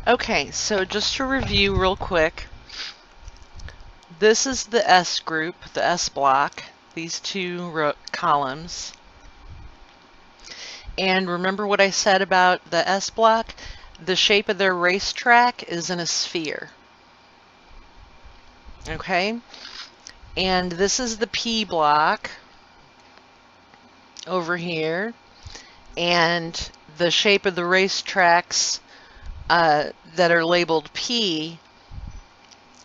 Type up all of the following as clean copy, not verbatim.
Okay, so just to review real quick, this is the S group, the S block, these two columns. And remember what I said about the S block? The shape of their racetrack is in a sphere. Okay? And this is the P block over here. And the shape of the racetracks that are labeled P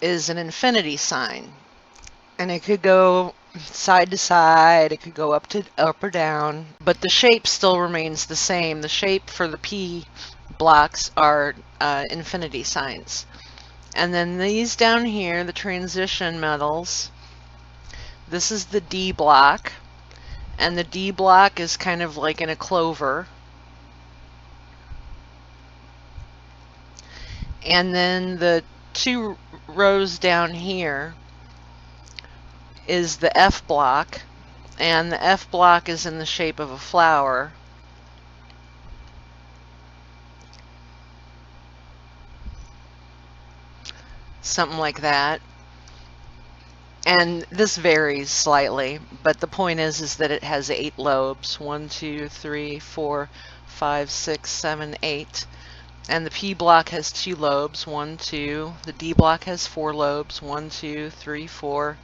is an infinity sign. And it could go side to side, it could go up or down, but the shape still remains the same. The shape for the P blocks are infinity signs. And then these down here, the transition metals, this is the D block, and the D block is kind of like in a clover. And then the two rows down here is the F block, and the F block is in the shape of a flower. Something like that. And this varies slightly, but the point is that it has 8 lobes. 1, 2, 3, 4, 5, 6, 7, 8. And the P block has 2 lobes. 1, 2. The D block has 4 lobes. 1, 2, 3, 4.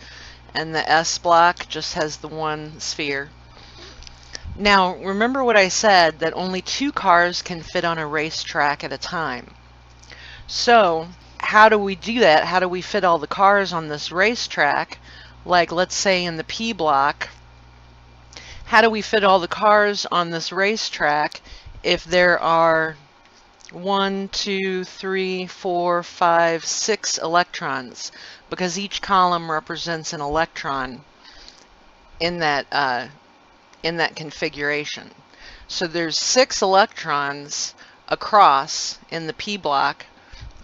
And the S block just has the one sphere. Now, remember what I said, that only 2 cars can fit on a racetrack at a time. So, how do we do that? How do we fit all the cars on this racetrack? Like, let's say in the P block, how do we fit all the cars on this racetrack if there are 1, 2, 3, 4, 5, 6 electrons? Because each column represents an electron in that configuration. So there's 6 electrons across in the P block,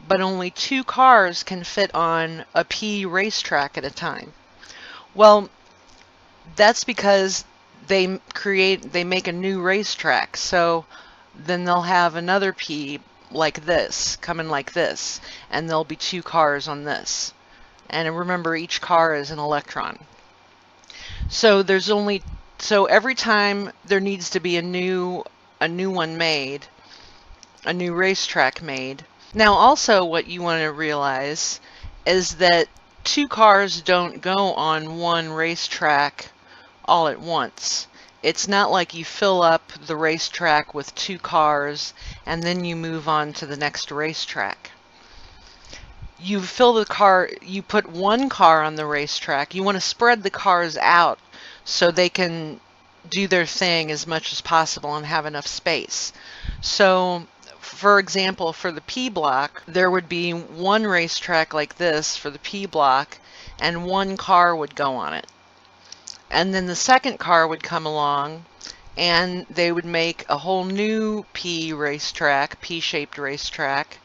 but only 2 cars can fit on a P racetrack at a time. Well, that's because they make a new racetrack. So then they'll have another P like this, coming like this, and there'll be 2 cars on this. And remember, each car is an electron. So every time there needs to be a new one made, a new racetrack made. Now also what you want to realize is that 2 cars don't go on one racetrack all at once. It's not like you fill up the racetrack with 2 cars and then you move on to the next racetrack. You put 1 car on the racetrack. You want to spread the cars out so they can do their thing as much as possible and have enough space. So, for example, for the P block, there would be 1 racetrack like this for the P block, and 1 car would go on it. And then the second car would come along, and they would make a whole new P racetrack, P-shaped racetrack,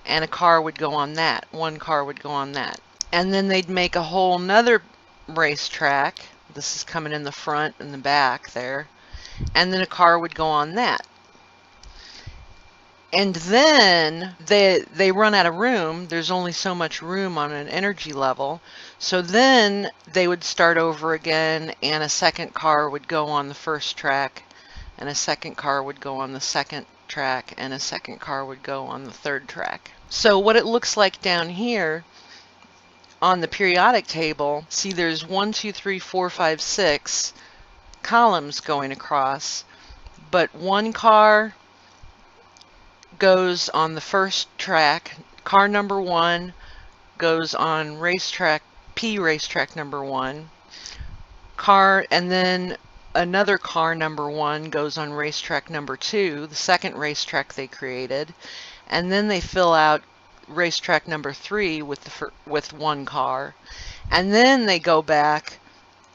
and a car would go on that. 1 car would go on that. And then they'd make a whole nother racetrack. This is coming in the front and the back there. And then a car would go on that. And then they run out of room. There's only so much room on an energy level. So then they would start over again, and a second car would go on the first track, and a second car would go on the second track, and a second car would go on the third track. So what it looks like down here on the periodic table, see there's 1, 2, 3, 4, 5, 6 columns going across, but 1 car goes on the first track. Car number 1 goes on racetrack P racetrack number 1. And then another car number 1 goes on racetrack number 2, the second racetrack they created, and then they fill out racetrack number 3 with 1 car, and then they go back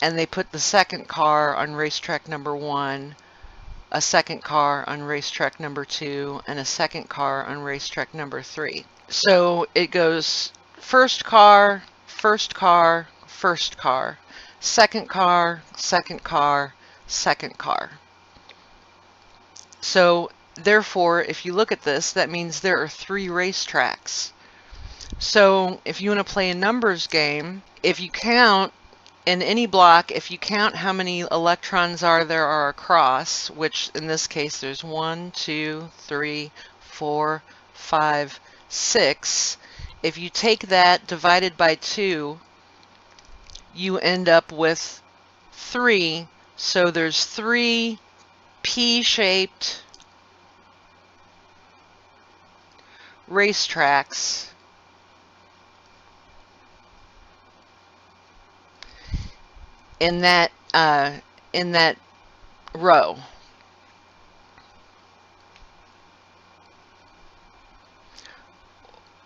and they put the second car on racetrack number 1, a second car on racetrack number 2, and a second car on racetrack number 3. So it goes first car, first car, first car, second car, second car, second car. So Therefore, if you look at this, that means there are 3 racetracks. So if you want to play a numbers game, if you count in any block, if you count how many electrons there are across, which in this case there's 1, 2, 3, 4, 5, 6, if you take that divided by 2, you end up with 3. So there's 3 P-shaped racetracks in that row.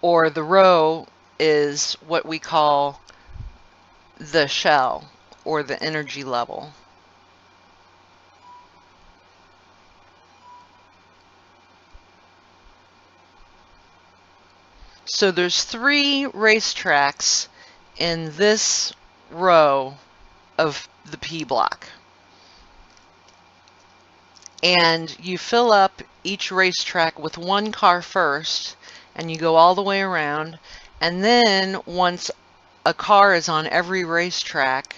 Or the row is what we call the shell or the energy level. So there's 3 racetracks in this row of the P block. And you fill up each racetrack with 1 car first, and you go all the way around, and then once a car is on every racetrack,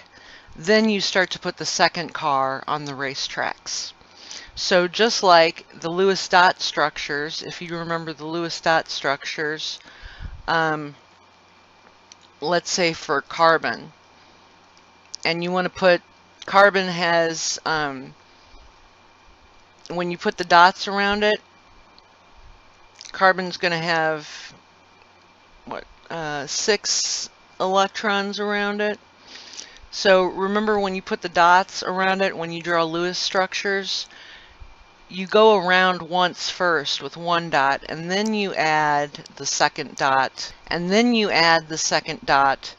then you start to put the second car on the racetracks. So just like the Lewis dot structures, if you remember the Lewis dot structures, let's say for carbon, and you want to put, carbon has, when you put the dots around it, carbon's going to have, what, 6 electrons around it. So remember when you put the dots around it, when you draw Lewis structures, you go around once first with 1 dot, and then you add the second dot, and then you add the second dot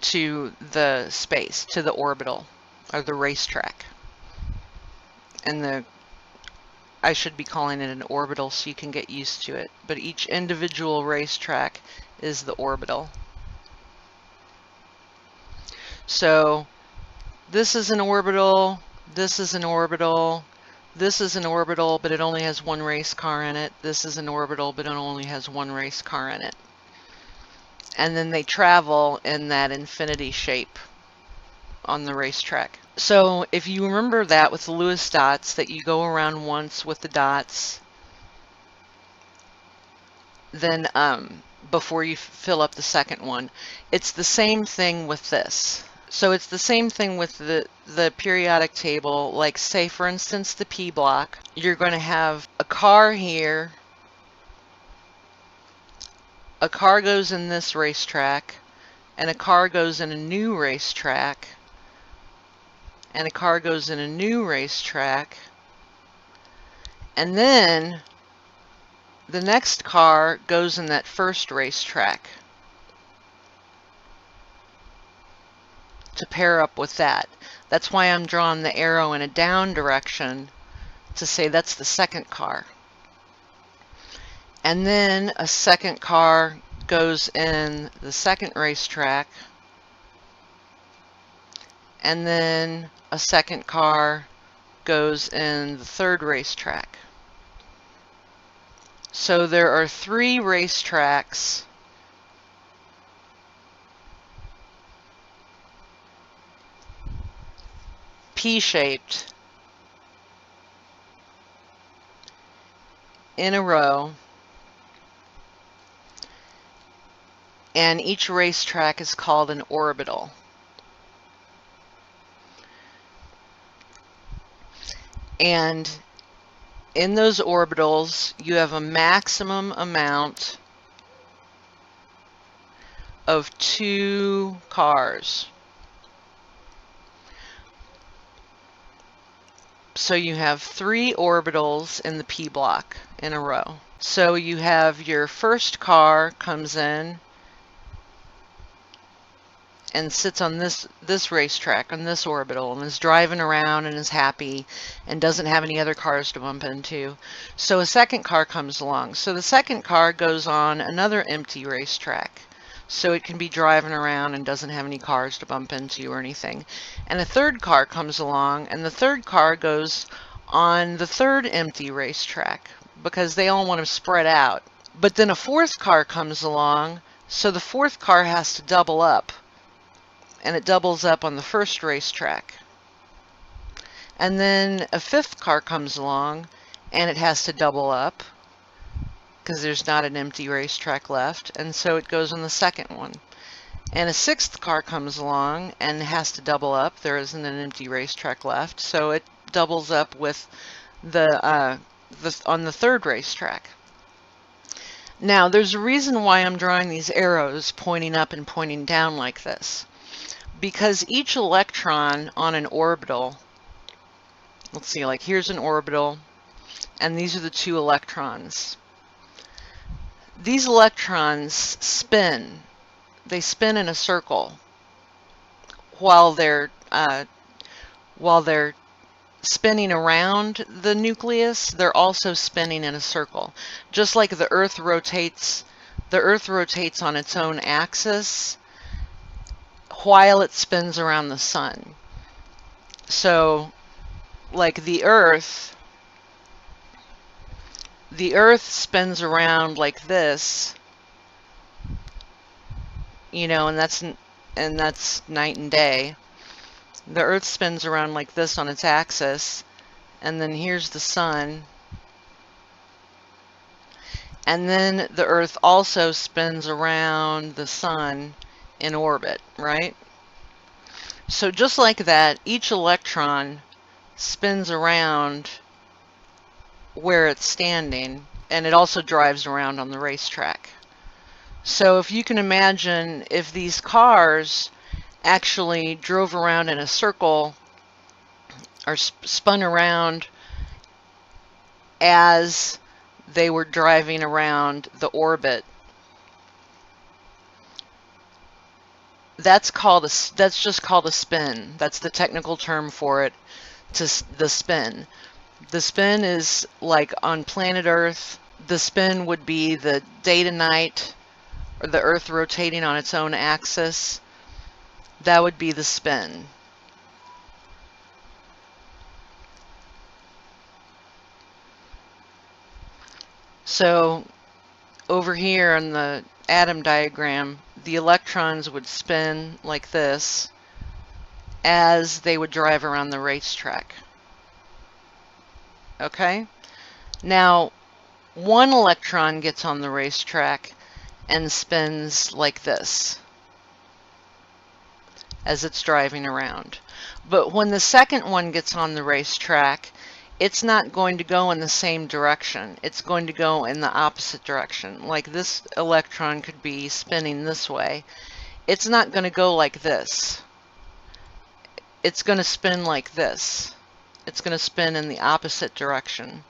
to the space, to the orbital, or the racetrack. And I should be calling it an orbital so you can get used to it, but each individual racetrack is the orbital. So this is an orbital, this is an orbital, this is an orbital, but it only has 1 race car in it. This is an orbital, but it only has 1 race car in it. And then they travel in that infinity shape on the racetrack. So if you remember that with the Lewis dots, that you go around once with the dots, then before you fill up the second one, it's the same thing with this. So it's the same thing with the periodic table. Like, say for instance the P block, you're going to have a car here, a car goes in this racetrack, and a car goes in a new racetrack, and a car goes in a new racetrack, and then the next car goes in that first racetrack to pair up with that. That's why I'm drawing the arrow in a down direction to say that's the second car. And then a second car goes in the second racetrack, and then a second car goes in the third racetrack. So there are 3 racetracks P-shaped in a row, and each racetrack is called an orbital. And in those orbitals, you have a maximum amount of 2 cars. So you have 3 orbitals in the P block in a row. So you have your first car comes in and sits on this racetrack, on this orbital, and is driving around and is happy and doesn't have any other cars to bump into. So a second car comes along. So the second car goes on another empty racetrack, so it can be driving around and doesn't have any cars to bump into or anything. And a third car comes along, and the third car goes on the third empty racetrack because they all want to spread out. But then a fourth car comes along, so the fourth car has to double up, and it doubles up on the first racetrack. And then a fifth car comes along, and it has to double up because there's not an empty racetrack left, and so it goes on the second one. And a sixth car comes along and has to double up. There isn't an empty racetrack left, so it doubles up with on the third racetrack. Now, there's a reason why I'm drawing these arrows pointing up and pointing down like this. Because each electron on an orbital, let's see, like here's an orbital, and these are the two electrons. These electrons spin. They spin in a circle while they're spinning around the nucleus. They're also spinning in a circle, just like the Earth rotates. The Earth rotates on its own axis while it spins around the sun. So, like the Earth spins around like this. You know, and that's night and day. The Earth spins around like this on its axis, and then here's the sun. And then the Earth also spins around the sun in orbit, right? So just like that, each electron spins around where it's standing, and it also drives around on the racetrack. So if you can imagine, if these cars actually drove around in a circle or spun around as they were driving around the orbit, that's just called a spin. That's the technical term for it, the spin. The spin is like on planet Earth, the spin would be the day to night, or the Earth rotating on its own axis. That would be the spin. So over here on the atom diagram, the electrons would spin like this as they would drive around the racetrack. Okay? Now, one electron gets on the racetrack and spins like this as it's driving around. But when the second one gets on the racetrack, it's not going to go in the same direction. It's going to go in the opposite direction. Like this electron could be spinning this way. It's not going to go like this. It's going to spin like this. It's going to spin in the opposite direction.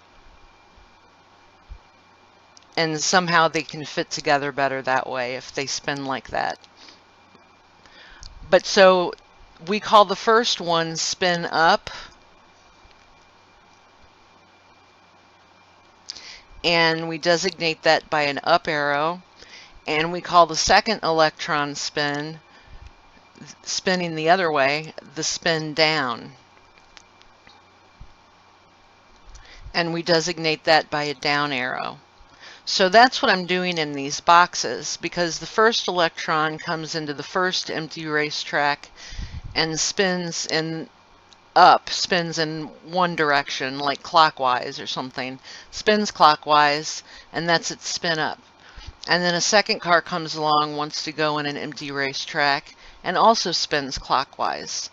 And somehow they can fit together better that way if they spin like that. But so we call the first one spin up, and we designate that by an up arrow, and we call the second electron spinning the other way, the spin down, and we designate that by a down arrow. So that's what I'm doing in these boxes, because the first electron comes into the first empty racetrack and spins in one direction, like clockwise or something. Spins clockwise, and that's its spin up. And then a second car comes along, wants to go in an empty racetrack, and also spins clockwise.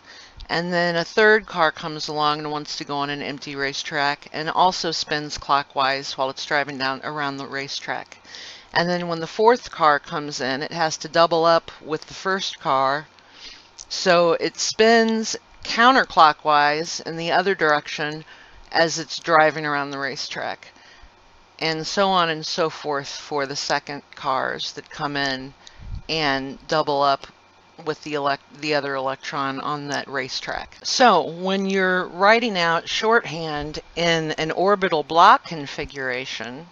And then a third car comes along and wants to go on an empty racetrack and also spins clockwise while it's driving down around the racetrack. And then when the fourth car comes in, it has to double up with the first car. So it spins counterclockwise in the other direction as it's driving around the racetrack. And so on and so forth for the second cars that come in and double up with the other electron on that racetrack. So when you're writing out shorthand in an orbital block configuration,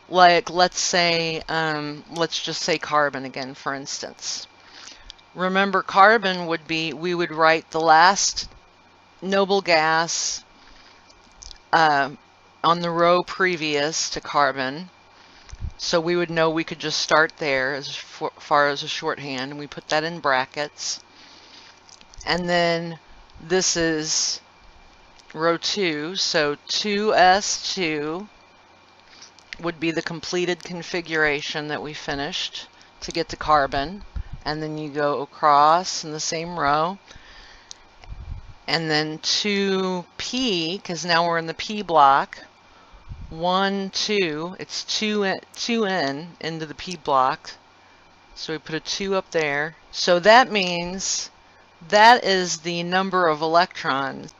like let's just say carbon again, for instance. Remember, carbon would be, we would write the last noble gas on the row previous to carbon. So we would know we could just start there as far as a shorthand, and we put that in brackets. And then this is row 2, so 2s2 would be the completed configuration that we finished to get to carbon. And then you go across in the same row. And then 2p, because now we're in the p block. 1, 2, it's 2n into the p block. So we put a 2 up there. So that means that is the number of electrons.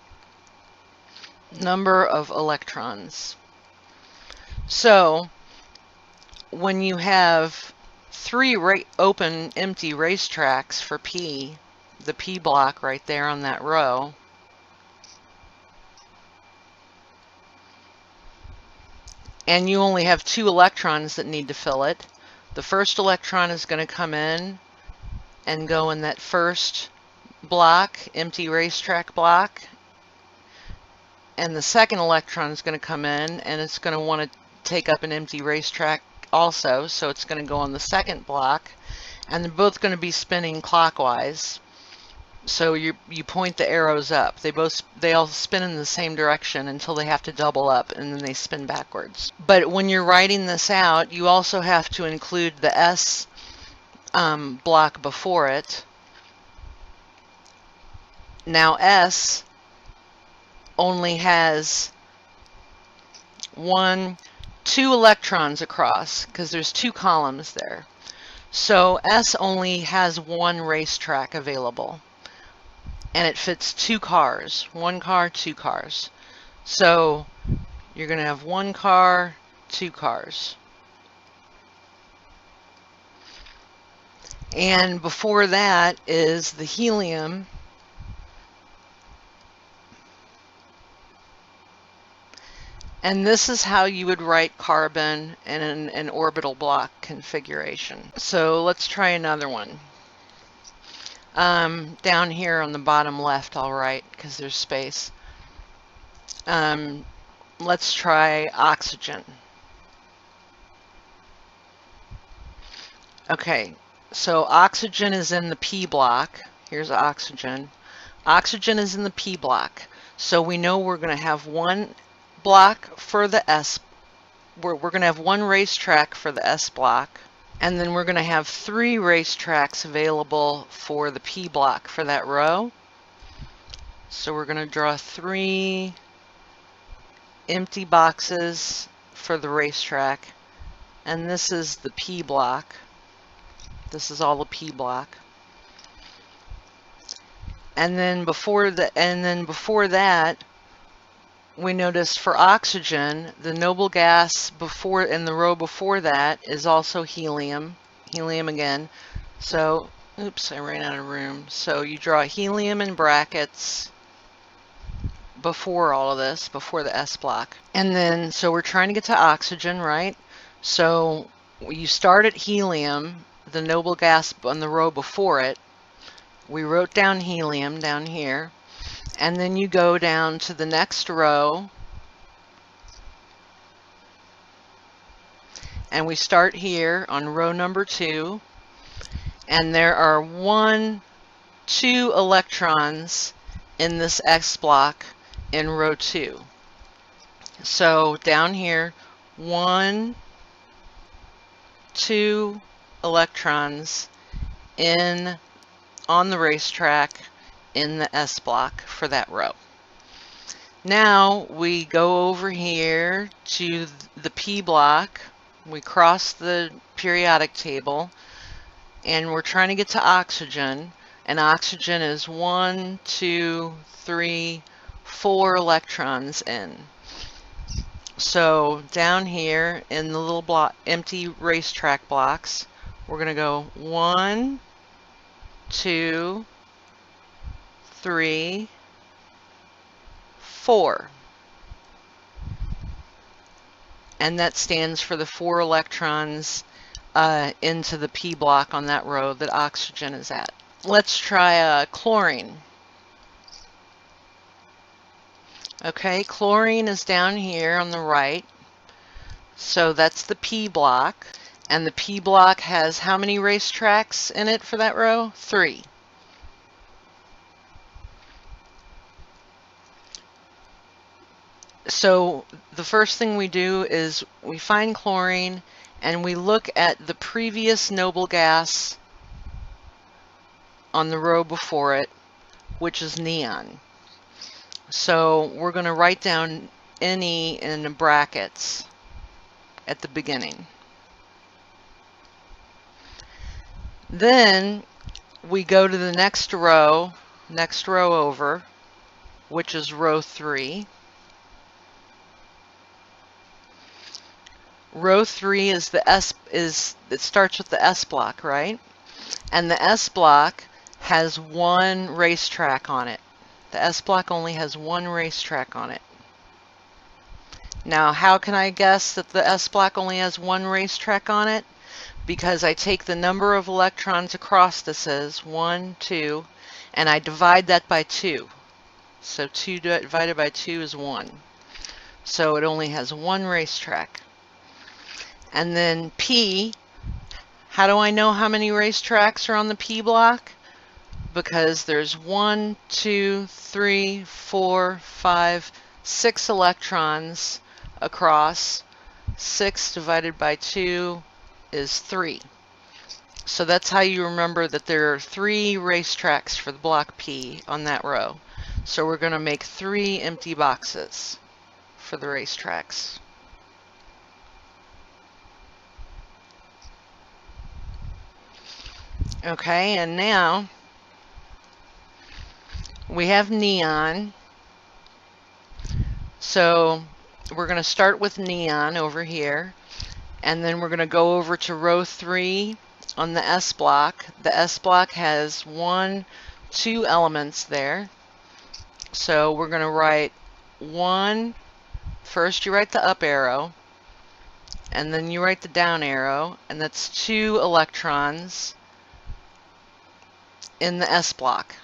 So when you have 3 open empty racetracks for P, the P block right there on that row, and you only have 2 electrons that need to fill it, the first electron is going to come in and go in that first block, empty racetrack block, and the second electron is going to come in and it's going to want to take up an empty racetrack also, so it's going to go on the second block, and they're both going to be spinning clockwise. So you point the arrows up. They all spin in the same direction until they have to double up, and then they spin backwards. But when you're writing this out, you also have to include the S block before it. Now S only has 2 electrons across, because there's 2 columns there. So S only has 1 racetrack available, and it fits 2 cars. 1 car, 2 cars. So you're going to have 1 car, 2 cars. And before that is the helium. And this is how you would write carbon in an orbital block configuration. So let's try another one. Down here on the bottom left, I'll write, because there's space. Let's try oxygen. Okay, so oxygen is in the P block. Here's oxygen. Oxygen is in the P block. So we know we're going to have 1 block for the S. We're going to have 1 racetrack for the S block. And then we're going to have 3 racetracks available for the P block for that row. So we're going to draw 3 empty boxes for the racetrack. And this is the P block. This is all the P block. And then before that, we noticed for oxygen, the noble gas before in the row before that is also helium. Helium again. So, oops, I ran out of room. So you draw helium in brackets before all of this, before the S block. And then, so we're trying to get to oxygen, right? So you start at helium, the noble gas on the row before it. We wrote down helium down here. And then you go down to the next row, and we start here on row number 2, and there are 2 electrons in this S block in row 2. So down here, 2 electrons on the racetrack in the S block for that row. Now we go over here to the P block. We cross the periodic table, and we're trying to get to oxygen. And oxygen is 1, 2, 3, 4 electrons in. So down here in the little block, empty racetrack blocks, we're going to go 1, 2, 3, 4. And that stands for the 4 electrons into the P block on that row that oxygen is at. Let's try chlorine. Okay, chlorine is down here on the right. So that's the P block. And the P block has how many racetracks in it for that row? 3. So the first thing we do is we find chlorine and we look at the previous noble gas on the row before it, which is neon. So we're going to write down Ne in the brackets at the beginning. Then we go to the next row over, which is row 3. Row 3 is it starts with the S block, right? And the S block has 1 racetrack on it. The S block only has 1 racetrack on it. Now, how can I guess that the S block only has 1 racetrack on it? Because I take the number of electrons across this is 1, 2, and I divide that by 2. So 2 divided by 2 is 1. So it only has 1 racetrack. And then P, how do I know how many racetracks are on the P block? Because there's 1, 2, 3, 4, 5, 6 electrons across. 6 divided by 2 is 3. So that's how you remember that there are 3 racetracks for the block P on that row. So we're going to make 3 empty boxes for the racetracks. Okay, and now we have neon. So we're going to start with neon over here, and then we're going to go over to row 3 on the S block. The S block has 1, 2 elements there. So we're going to write 1. First you write the up arrow, and then you write the down arrow, and that's 2 electrons in the S block.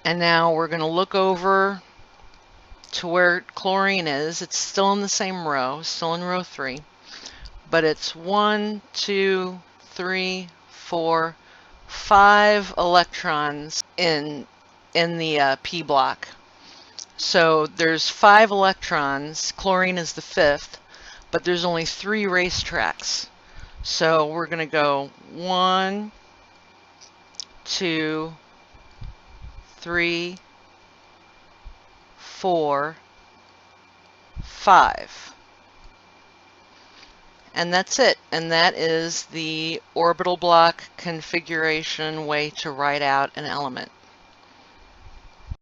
And now we're going to look over to where chlorine is. It's still in the same row, still in row 3, but it's 1, 2, 3, 4, 5 electrons in the P block. So there's 5 electrons. Chlorine is the 5th, but there's only 3 racetracks. So we're going to go 1, 2, 3, 4, 5. And that's it. And that is the orbital block configuration way to write out an element.